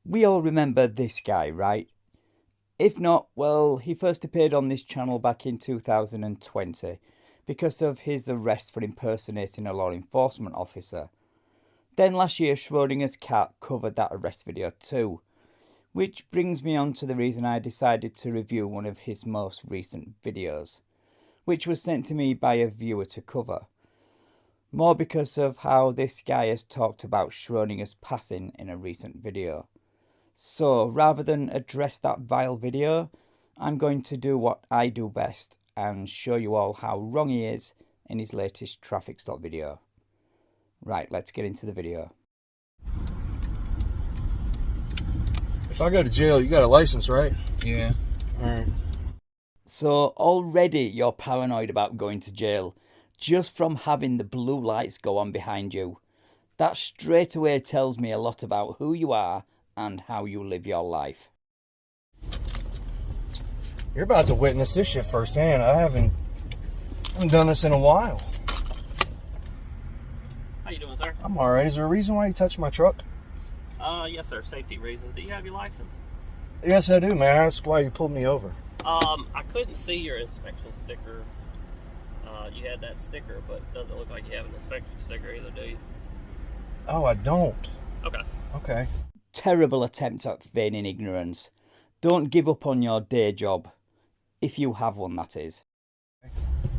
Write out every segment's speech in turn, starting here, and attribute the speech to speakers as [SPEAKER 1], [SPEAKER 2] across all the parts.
[SPEAKER 1] We all remember this guy, right? If not, well, he first appeared on this channel back in 2020 because of his arrest for impersonating a law enforcement officer. Then last year, Schrodingers Cat covered that arrest video too. Which brings me on to the reason I decided to review one of his most recent videos, which was sent to me by a viewer to cover. More because of how this guy has talked about Schrodinger's passing in a recent video. So rather than address that vile video, I'm going to do what I do best and show you all how wrong he is in his latest traffic stop video. Right, let's get into the video.
[SPEAKER 2] If I go to jail, you got a license, right?
[SPEAKER 3] Yeah.
[SPEAKER 2] Alright.
[SPEAKER 1] So already you're paranoid about going to jail just from having the blue lights go on behind you. That straight away tells me a lot about who you are and how you live your life.
[SPEAKER 2] You're about to witness this shit firsthand. I haven't done this in a while.
[SPEAKER 4] How you doing, sir?
[SPEAKER 2] I'm alright. Is there a reason why you touched my truck?
[SPEAKER 4] Yes, sir. Safety reasons. Do you have your license?
[SPEAKER 2] Yes, I do, man. That's why you pulled me over.
[SPEAKER 4] I couldn't see your inspection sticker. You had that sticker, but it doesn't look like you have an inspection sticker either, do you?
[SPEAKER 2] Oh, I don't.
[SPEAKER 4] Okay.
[SPEAKER 2] Okay.
[SPEAKER 1] Terrible attempt at feigning ignorance. Don't give up on your day job. If you have one, that is.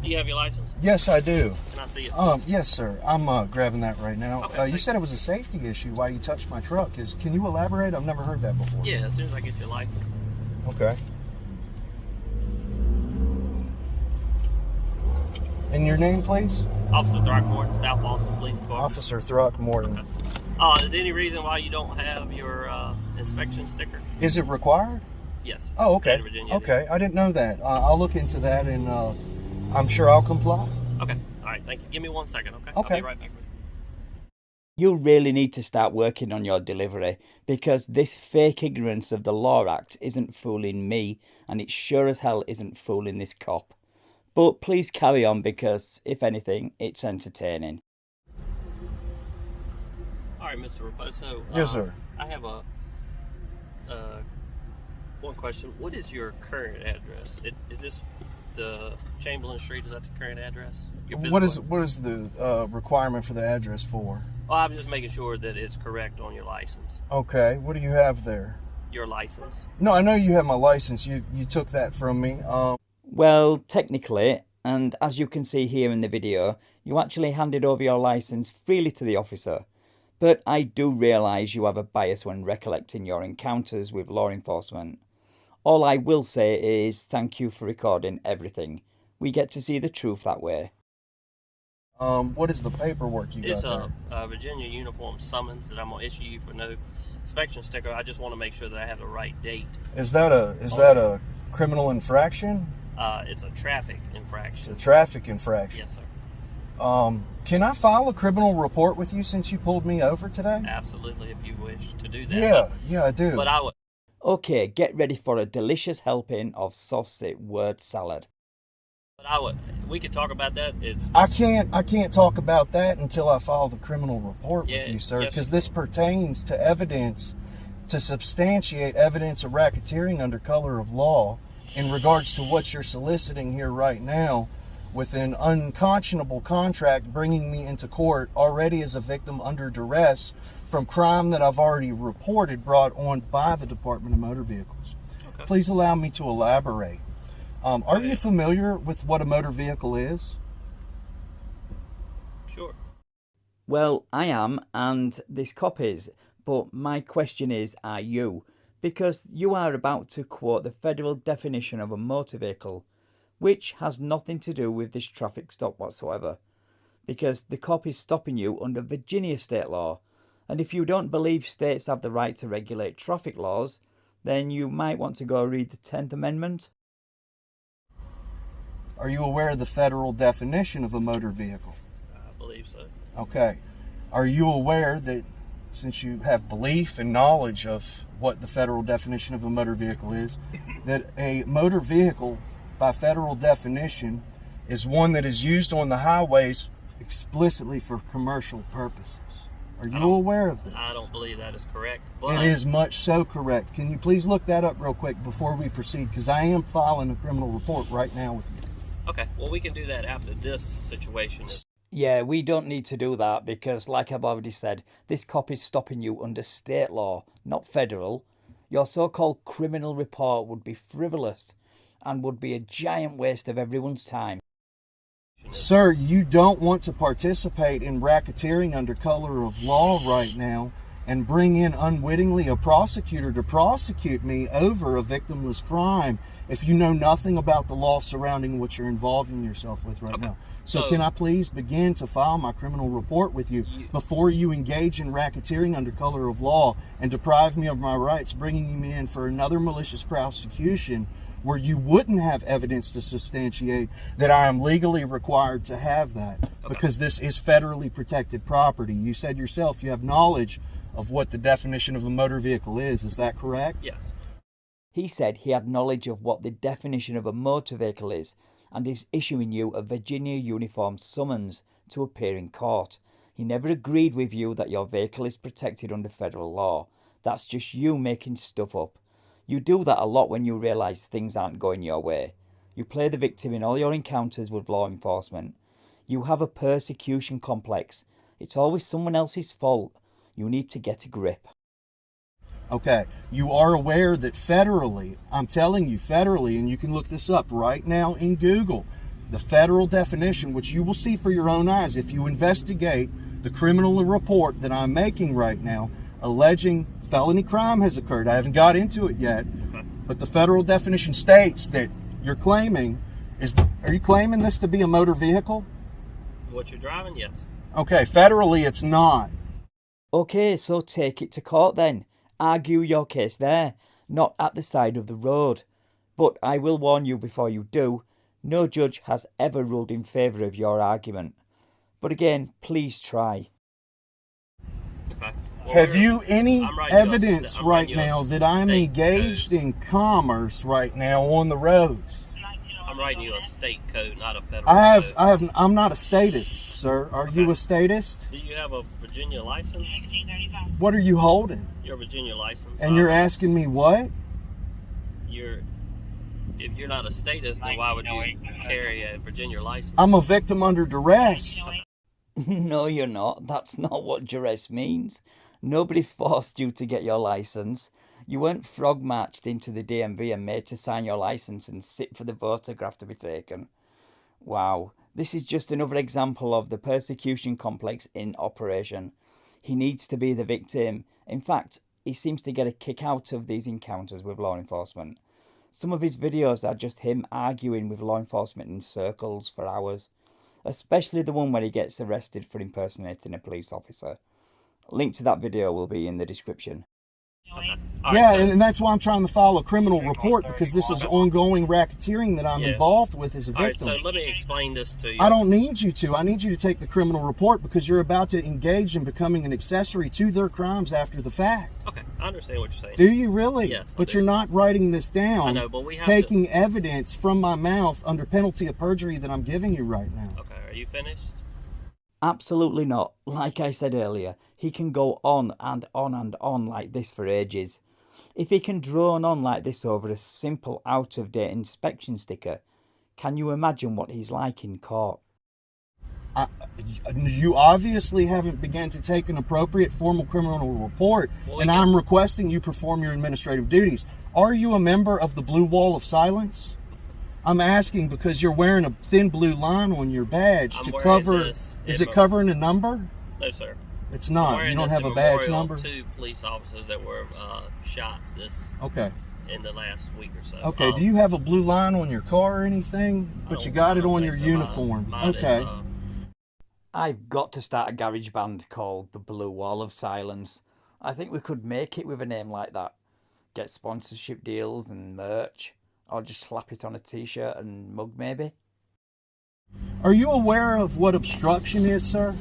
[SPEAKER 4] Do you have your license?
[SPEAKER 2] Yes, I do.
[SPEAKER 4] Can I see it, please?
[SPEAKER 2] Yes, sir. I'm grabbing that right now.
[SPEAKER 4] Okay,
[SPEAKER 2] you said it was a safety issue why you touched my truck. Can you elaborate? I've never heard that before.
[SPEAKER 4] Yeah, as soon as I get your license.
[SPEAKER 2] Okay. And your name, please?
[SPEAKER 4] Officer Throckmorton, South Boston Police Department.
[SPEAKER 2] Officer Throckmorton.
[SPEAKER 4] Okay. Is there any reason why you don't have your inspection sticker?
[SPEAKER 2] Is it required?
[SPEAKER 4] Yes.
[SPEAKER 2] Oh,
[SPEAKER 4] State
[SPEAKER 2] okay.
[SPEAKER 4] of Virginia,
[SPEAKER 2] Okay, I didn't know that. I'll look into that, and I'm sure I'll comply.
[SPEAKER 4] Okay. All right. Thank you. Give me 1 second, okay?
[SPEAKER 2] Okay.
[SPEAKER 4] I'll be right back with you.
[SPEAKER 1] You really need to start working on your delivery because this fake ignorance of the Law Act isn't fooling me and it sure as hell isn't fooling this cop. But please carry on because, if anything, it's entertaining.
[SPEAKER 4] All right, Mr. Raposo.
[SPEAKER 2] Yes, sir.
[SPEAKER 4] I have one question. What is your current address? Is this the Chamberlain Street? Is that the current address?
[SPEAKER 2] What is the requirement for the address for?
[SPEAKER 4] Well, I'm just making sure that it's correct on your license.
[SPEAKER 2] Okay, what do you have there?
[SPEAKER 4] Your license.
[SPEAKER 2] No, I know you have my license. You took that from me.
[SPEAKER 1] Well, technically, and as you can see here in the video, you actually handed over your license freely to the officer. But I do realise you have a bias when recollecting your encounters with law enforcement. All I will say is thank you for recording everything. We get to see the truth that way.
[SPEAKER 2] What is the paperwork you
[SPEAKER 4] It's
[SPEAKER 2] got
[SPEAKER 4] a Virginia uniform summons that I'm gonna issue you for no inspection sticker. I just want to make sure that I have the right date.
[SPEAKER 2] there? Is that a criminal infraction?
[SPEAKER 4] It's a traffic
[SPEAKER 2] It's
[SPEAKER 4] infraction.
[SPEAKER 2] a traffic infraction.
[SPEAKER 4] Yes, sir.
[SPEAKER 2] Can I file a criminal report with you since you pulled me over today?
[SPEAKER 4] Absolutely, if you wish to do that.
[SPEAKER 2] Yeah, I do.
[SPEAKER 4] But I would.
[SPEAKER 1] Okay, get ready for a delicious helping of saucy word salad.
[SPEAKER 4] We could talk about that.
[SPEAKER 2] I can't talk about that until I file the criminal report
[SPEAKER 4] Yeah,
[SPEAKER 2] with you, sir,
[SPEAKER 4] yes.
[SPEAKER 2] because this pertains to evidence, to substantiate evidence of racketeering under color of law in regards to what you're soliciting here right now with an unconscionable contract bringing me into court already as a victim under duress from crime that I've already reported brought on by the Department of Motor Vehicles.
[SPEAKER 4] Okay.
[SPEAKER 2] Please allow me to elaborate. Are you
[SPEAKER 4] ahead.
[SPEAKER 2] familiar with what a motor vehicle is?
[SPEAKER 4] Sure.
[SPEAKER 1] Well, I am, and this cop is, but my question is, are you? Because you are about to quote the federal definition of a motor vehicle, which has nothing to do with this traffic stop whatsoever. Because the cop is stopping you under Virginia state law, and if you don't believe states have the right to regulate traffic laws, then you might want to go read the 10th Amendment.
[SPEAKER 2] Are you aware of the federal definition of a motor vehicle?
[SPEAKER 4] I believe so.
[SPEAKER 2] Okay. Are you aware that since you have belief and knowledge of what the federal definition of a motor vehicle is, that a motor vehicle, by federal definition, is one that is used on the highways explicitly for commercial purposes? Are you aware of this?
[SPEAKER 4] I don't believe that is correct. But
[SPEAKER 2] It is much so correct. Can you please look that up real quick before we proceed? Because I am filing a criminal report right now with you.
[SPEAKER 4] Okay, well, we can do that after this situation.
[SPEAKER 1] Yeah, we don't need to do that because, like I've already said, this cop is stopping you under state law, not federal. Your so-called criminal report would be frivolous and would be a giant waste of everyone's time.
[SPEAKER 2] Sir, you don't want to participate in racketeering under color of law right now and bring in unwittingly a prosecutor to prosecute me over a victimless crime if you know nothing about the law surrounding what you're involving yourself with right now. So can I please begin to file my criminal report with you before you engage in racketeering under color of law and deprive me of my rights, bringing me in for another malicious prosecution where you wouldn't have evidence to substantiate that I am legally required to have that, because this is federally protected property. You said yourself you have knowledge of what the definition of a motor vehicle is. Is that correct?
[SPEAKER 4] Yes.
[SPEAKER 1] He said he had knowledge of what the definition of a motor vehicle is and is issuing you a Virginia uniform summons to appear in court. He never agreed with you that your vehicle is protected under federal law. That's just you making stuff up. You do that a lot when you realise things aren't going your way. You play the victim in all your encounters with law enforcement. You have a persecution complex. It's always someone else's fault. You need to get a grip.
[SPEAKER 2] Okay, you are aware that federally, I'm telling you federally, and you can look this up right now in Google, the federal definition, which you will see for your own eyes if you investigate the criminal report that I'm making right now, alleging felony crime has occurred. I haven't got into it yet, but the federal definition states that you're claiming are you claiming this to be a motor vehicle?
[SPEAKER 4] What you're driving, yes.
[SPEAKER 2] Okay, federally it's not.
[SPEAKER 1] Okay, so take it to court then. Argue your case there, not at the side of the road. But I will warn you before you do, no judge has ever ruled in favour of your argument. But again, please try.
[SPEAKER 4] Okay. Well,
[SPEAKER 2] Have you any evidence right now that I'm
[SPEAKER 4] state
[SPEAKER 2] engaged
[SPEAKER 4] code.
[SPEAKER 2] in commerce right now on the roads?
[SPEAKER 4] I'm writing you a state code, not a federal code.
[SPEAKER 2] I'm not a statist, sir. Are you a statist?
[SPEAKER 4] Do you have a Virginia license?
[SPEAKER 2] What are you holding?
[SPEAKER 4] Your Virginia license.
[SPEAKER 2] And you're asking me what?
[SPEAKER 4] If you're not a statist, then why would you carry a Virginia license?
[SPEAKER 2] I'm a victim under duress.
[SPEAKER 1] No, you're not. That's not what duress means. Nobody forced you to get your licence. You weren't frog marched into the DMV and made to sign your licence and sit for the photograph to be taken. Wow, this is just another example of the persecution complex in operation. He needs to be the victim. In fact, he seems to get a kick out of these encounters with law enforcement. Some of his videos are just him arguing with law enforcement in circles for hours, especially the one where he gets arrested for impersonating a police officer. Link to that video will be in the description.
[SPEAKER 4] Okay.
[SPEAKER 2] Yeah,
[SPEAKER 4] so,
[SPEAKER 2] and that's why I'm trying to file a criminal report, because this is ongoing racketeering that I'm involved with as a
[SPEAKER 4] all right,
[SPEAKER 2] victim.
[SPEAKER 4] so let me explain this to you.
[SPEAKER 2] I don't need you to. I need you to take the criminal report because you're about to engage in becoming an accessory to their crimes after the fact.
[SPEAKER 4] Okay, I understand what you're saying.
[SPEAKER 2] Do you really?
[SPEAKER 4] Yes, I
[SPEAKER 2] But
[SPEAKER 4] do.
[SPEAKER 2] you're not writing this down.
[SPEAKER 4] I know, but we have
[SPEAKER 2] taking evidence from my mouth under penalty of perjury that I'm giving you right now.
[SPEAKER 4] Okay, are you finished?
[SPEAKER 1] Absolutely not. Like I said earlier, he can go on and on and on like this for ages. If he can drone on like this over a simple out-of-date inspection sticker, can you imagine what he's like in court?
[SPEAKER 2] You obviously haven't begun to take an appropriate formal criminal report, and I'm requesting you perform your administrative duties. Are you a member of the Blue Wall of Silence? I'm asking because you're wearing a thin blue line on your badge to cover. Is it covering a number?
[SPEAKER 4] No, sir.
[SPEAKER 2] It's not. You don't have a badge number?
[SPEAKER 4] Two police officers that were shot in the last week or so.
[SPEAKER 2] Okay, do you have a blue line on your car or anything? But you got it on your uniform.
[SPEAKER 4] Mine
[SPEAKER 2] okay.
[SPEAKER 4] Is,
[SPEAKER 1] I've got to start a garage band called the Blue Wall of Silence. I think we could make it with a name like that. Get sponsorship deals and merch. Or just slap it on a t-shirt and mug maybe.
[SPEAKER 2] Are you aware of what obstruction is, sir?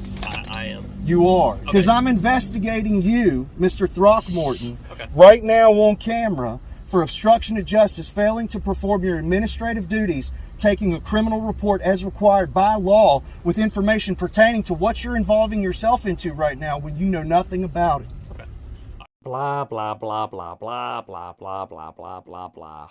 [SPEAKER 4] I am.
[SPEAKER 2] You are. Because
[SPEAKER 4] Okay.
[SPEAKER 2] I'm investigating you, Mr. Throckmorton,
[SPEAKER 4] Okay.
[SPEAKER 2] right now on camera for obstruction of justice, failing to perform your administrative duties taking a criminal report as required by law with information pertaining to what you're involving yourself into right now when you know nothing about it.
[SPEAKER 4] Okay.
[SPEAKER 1] Blah, blah, blah, blah, blah, blah, blah, blah, blah, blah, blah.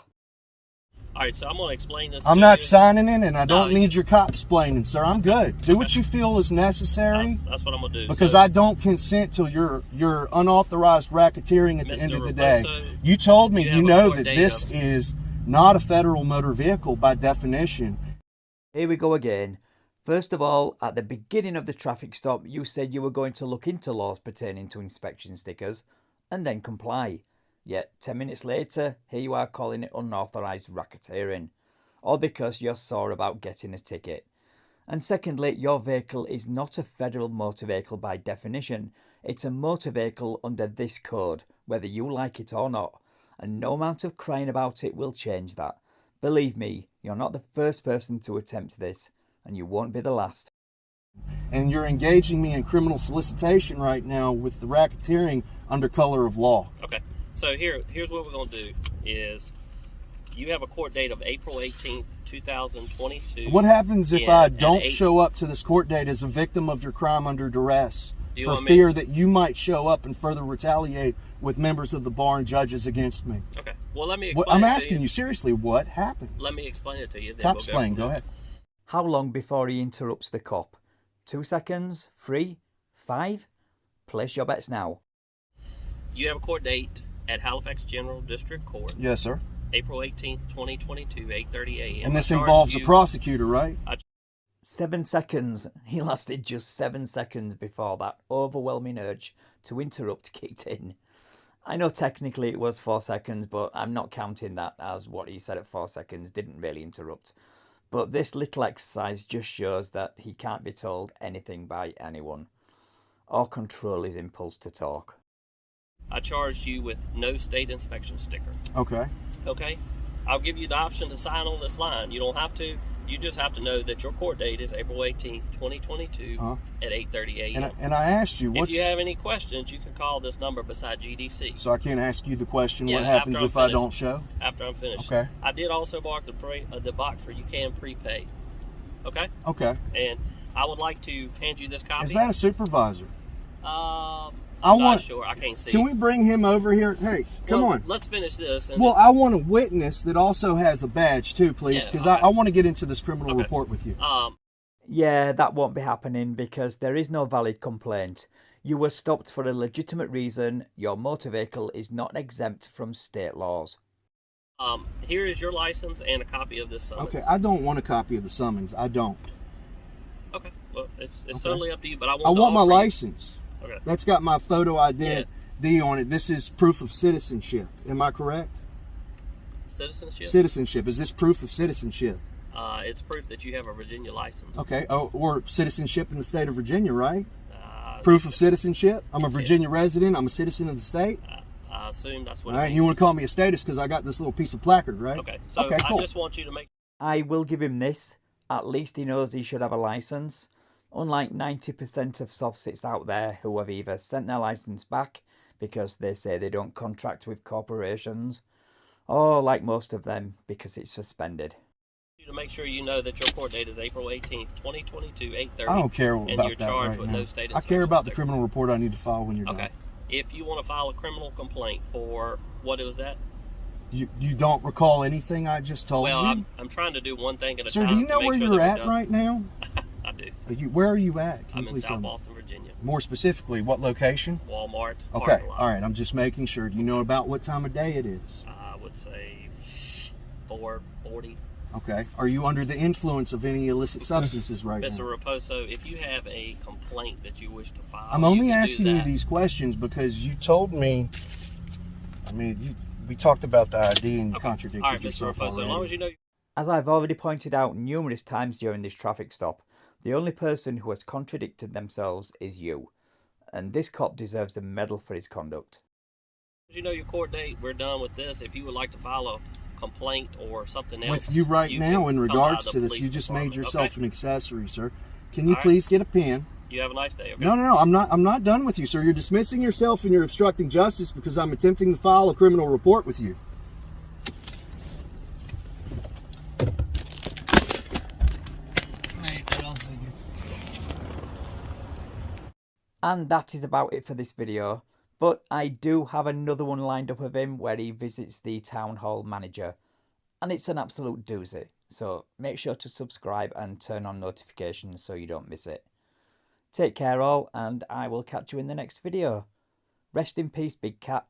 [SPEAKER 4] All right, so I'm going to explain this.
[SPEAKER 2] I'm not signing in, and I don't
[SPEAKER 4] No,
[SPEAKER 2] need your cop explaining, sir. I'm good. Do what you feel is necessary.
[SPEAKER 4] That's what I'm going to do.
[SPEAKER 2] Because I don't consent to your unauthorized racketeering at the end of the day. You told me you know that this is not a federal motor vehicle by definition.
[SPEAKER 1] Here we go again. First of all, at the beginning of the traffic stop, you said you were going to look into laws pertaining to inspection stickers and then comply. Yet 10 minutes later, here you are calling it unauthorised racketeering, all because you're sore about getting a ticket. And secondly, your vehicle is not a federal motor vehicle by definition. It's a motor vehicle under this code, whether you like it or not, and no amount of crying about it will change that. Believe me, you're not the first person to attempt this, and you won't be the last.
[SPEAKER 2] And you're engaging me in criminal solicitation right now with the racketeering under color of law.
[SPEAKER 4] Okay. So here's what we're going to do is you have a court date of April 18th, 2022.
[SPEAKER 2] What happens if I don't show up to this court date as a victim of your crime under duress for fear that you might show up and further retaliate with members of the bar and judges against me?
[SPEAKER 4] Okay. Well, let me explain
[SPEAKER 2] I'm asking you seriously, what happens?
[SPEAKER 4] Let me explain it to you.
[SPEAKER 2] Cop explain, go ahead.
[SPEAKER 1] How long before he interrupts the cop? 2 seconds? 3? 5? Place your bets now.
[SPEAKER 4] You have a court date at Halifax General District Court.
[SPEAKER 2] Yes, sir.
[SPEAKER 4] April 18th, 2022, 8:30 a.m.
[SPEAKER 2] And this involves a prosecutor, right?
[SPEAKER 1] 7 seconds. He lasted just 7 seconds before that overwhelming urge to interrupt kicked in. I know technically it was 4 seconds, but I'm not counting that as what he said at 4 seconds didn't really interrupt. But this little exercise just shows that he can't be told anything by anyone or control his impulse to talk.
[SPEAKER 4] I charged you with no state inspection sticker.
[SPEAKER 2] Okay.
[SPEAKER 4] Okay? I'll give you the option to sign on this line. You don't have to. You just have to know that your court date is April 18th, 2022 at 8:30 a.m.
[SPEAKER 2] And I asked you,
[SPEAKER 4] if you have any questions, you can call this number beside GDC.
[SPEAKER 2] So I can't ask you the question, what happens if I don't show?
[SPEAKER 4] After I'm finished.
[SPEAKER 2] Okay.
[SPEAKER 4] I did also mark the box where you can prepay. Okay?
[SPEAKER 2] Okay.
[SPEAKER 4] And I would like to hand you this copy.
[SPEAKER 2] Is that a supervisor?
[SPEAKER 4] I'm not sure. I can't see.
[SPEAKER 2] Can we bring him over here? Hey, come on.
[SPEAKER 4] Let's finish this.
[SPEAKER 2] Well, I want a witness that also has a badge too, please, because I want to get into this criminal report with you.
[SPEAKER 1] Yeah, that won't be happening because there is no valid complaint. You were stopped for a legitimate reason. Your motor vehicle is not exempt from state laws.
[SPEAKER 4] Here is your license and a copy of this summons.
[SPEAKER 2] Okay, I don't want a copy of the summons. I don't.
[SPEAKER 4] Okay, well, it's totally up to you, but I
[SPEAKER 2] want my license.
[SPEAKER 4] Okay.
[SPEAKER 2] That's got my photo ID on it. This is proof of citizenship. Am I correct?
[SPEAKER 4] Citizenship?
[SPEAKER 2] Citizenship. Is this proof of citizenship?
[SPEAKER 4] It's proof that you have a Virginia license.
[SPEAKER 2] Okay, or citizenship in the state of Virginia, right? Proof of citizenship? I'm a Virginia resident. I'm a citizen of the state.
[SPEAKER 4] I assume that's what
[SPEAKER 2] All right, you want to call me a status because I got this little piece of placard, right?
[SPEAKER 4] Okay, so
[SPEAKER 2] okay, cool.
[SPEAKER 4] I just want you to make...
[SPEAKER 1] I will give him this. At least he knows he should have a license. Unlike 90% of soft-sits out there who have either sent their license back because they say they don't contract with corporations, or like most of them, because it's suspended.
[SPEAKER 4] To make sure you know that your court date is April 18th, 2022, 8:30.
[SPEAKER 2] I don't care about
[SPEAKER 4] and you're
[SPEAKER 2] that
[SPEAKER 4] charged
[SPEAKER 2] right
[SPEAKER 4] with
[SPEAKER 2] now.
[SPEAKER 4] no state
[SPEAKER 2] I care about
[SPEAKER 4] sticker.
[SPEAKER 2] the criminal report I need to file when you're done.
[SPEAKER 4] Okay. If you want to file a criminal complaint for what was that?
[SPEAKER 2] You don't recall anything I just told you?
[SPEAKER 4] Well, I'm trying to do one thing at a
[SPEAKER 2] Sir,
[SPEAKER 4] time.
[SPEAKER 2] do you know where you're at right now?
[SPEAKER 4] I do.
[SPEAKER 2] Where are you at?
[SPEAKER 4] I'm in South Boston, Virginia.
[SPEAKER 2] More specifically, what location?
[SPEAKER 4] Walmart.
[SPEAKER 2] Okay, all right. I'm just making sure. Do you know about what time of day it is?
[SPEAKER 4] I would say 4:40.
[SPEAKER 2] Okay. Are you under the influence of any illicit substances right now?
[SPEAKER 4] Mr. Raposo, if you have a complaint that you wish to file,
[SPEAKER 2] I'm only asking you these questions because you told me. I mean, we talked about the ID and you contradicted
[SPEAKER 4] all right,
[SPEAKER 2] yourself
[SPEAKER 4] Mr. Raposo,
[SPEAKER 2] already.
[SPEAKER 4] as long as you know.
[SPEAKER 1] As I've already pointed out numerous times during this traffic stop, the only person who has contradicted themselves is you. And this cop deserves a medal for his conduct.
[SPEAKER 4] As you know your court date, we're done with this. If you would like to file a complaint or something else.
[SPEAKER 2] With you right now in regards to this, you just made yourself an accessory, sir. Can you please get a pen?
[SPEAKER 4] You have a nice day, okay?
[SPEAKER 2] No, I'm not done with you, sir. You're dismissing yourself and you're obstructing justice because I'm attempting to file a criminal report with you. see you.
[SPEAKER 1] And that is about it for this video. But I do have another one lined up of him where he visits the town hall manager. And it's an absolute doozy. So make sure to subscribe and turn on notifications so you don't miss it. Take care all, and I will catch you in the next video. Rest in peace, Big Cat.